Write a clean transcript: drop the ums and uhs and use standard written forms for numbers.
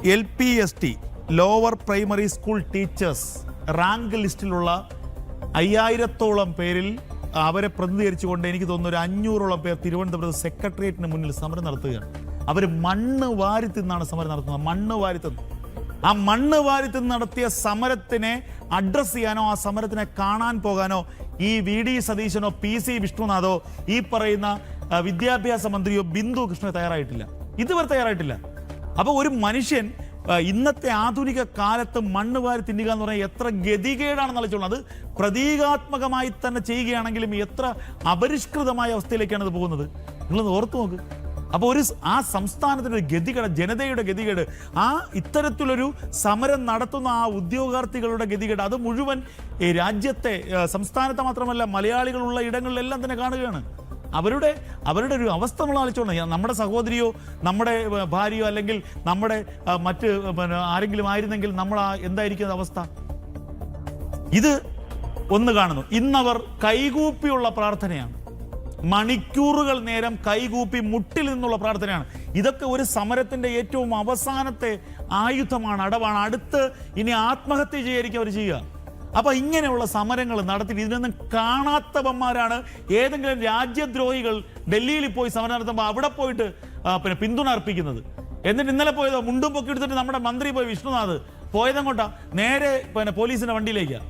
LPST lower primary school teachers rank ലിസ്റ്റിലുള്ള 5000-ഓളം പേരിൽ അവരെ പ്രതിനിധീകരിച്ചുകൊണ്ട് എനിക്ക് തോന്നുന്നു ഒരു 500-ഓളം പേർ തിരുവനന്തപുരത്ത് സെക്രട്ടേറിയറ്റിന് മുന്നിൽ സമരം നടത്തുകയാണ്. അവർ മണ്ണ് വാരി തിന്നാണ് സമരം നടത്തുന്നത്. മണ്ണ് വാരി തിന്ന് ആ മണ്ണ് വാരി തിന്ന് നടത്തിയ സമരത്തിനെ അഡ്രസ് ചെയ്യാനോ ആ സമരത്തിനെ കാണാൻ പോകാനോ ഈ VD സതീശനോ PC വിഷ്ണുനാഥോ ഈ പറയുന്ന വിദ്യാഭ്യാസ മന്ത്രിയോ ബിന്ദു കൃഷ്ണനോ തയ്യാറായിട്ടില്ല, ഇതുവരെ തയ്യാറായിട്ടില്ല. അപ്പോൾ ഒരു മനുഷ്യൻ ഇന്നത്തെ ആധുനിക കാലത്ത് മണ്ണ് വാരി തിന്നുക എന്ന് പറഞ്ഞാൽ എത്ര ഗതികേടാണെന്ന് ആലോചിച്ചോളൂ. അത് പ്രതീകാത്മകമായി തന്നെ ചെയ്യുകയാണെങ്കിലും എത്ര അപരിഷ്കൃതമായ അവസ്ഥയിലേക്കാണ് ഇത് പോകുന്നത്, നിങ്ങളൊന്ന് ഓർത്തു നോക്ക്. അപ്പോൾ ആ സംസ്ഥാനത്തിൻ്റെ ഒരു ഗതികേട്, ജനതയുടെ ഗതികേട്, ആ ഇത്തരത്തിലൊരു സമരം നടത്തുന്ന ആ ഉദ്യോഗാർത്ഥികളുടെ ഗതികേട്, അത് മുഴുവൻ ഈ രാജ്യത്തെ സംസ്ഥാനത്തെ മാത്രമല്ല മലയാളികളുള്ള ഇടങ്ങളിലെല്ലാം തന്നെ കാണുകയാണ്. അവരുടെ ഒരു അവസ്ഥ നമ്മൾ ആലോചിച്ചോണം. നമ്മുടെ സഹോദരിയോ നമ്മുടെ ഭാര്യയോ അല്ലെങ്കിൽ നമ്മുടെ മറ്റ് ആരെങ്കിലും ആയിരുന്നെങ്കിൽ നമ്മൾ എന്തായിരിക്കും അവസ്ഥ? ഇത് ഒന്ന് കാണുന്നു. ഇന്നവർ കൈകൂപ്പിയുള്ള പ്രാർത്ഥനയാണ്, മണിക്കൂറുകൾ നേരം കൈകൂപ്പി മുട്ടിൽ നിന്നുള്ള പ്രാർത്ഥനയാണ്. ഇതൊക്കെ ഒരു സമരത്തിന്റെ ഏറ്റവും അവസാനത്തെ ആയുധമാണ്, അടവാണ്. അടുത്ത് ഇനി ആത്മഹത്യ ചെയ്യായിരിക്കും അവർ ചെയ്യുക. അപ്പൊ ഇങ്ങനെയുള്ള സമരങ്ങൾ നടത്തി ഇതിനൊന്നും കാണാത്തവന്മാരാണ് ഏതെങ്കിലും രാജ്യദ്രോഹികൾ ഡൽഹിയിൽ പോയി സമരം നടത്തുമ്പോൾ അവിടെ പോയിട്ട് പിന്തുണ അർപ്പിക്കുന്നത്. എന്നിട്ട് ഇന്നലെ പോയതോ മുണ്ടും പൊക്കി എടുത്തിട്ട് നമ്മുടെ മന്ത്രി പോയി വിഷ്ണുനാഥ് പോയതങ്ങോട്ടാ നേരെ പോലീസിന്റെ വണ്ടിയിലേക്കാണ്.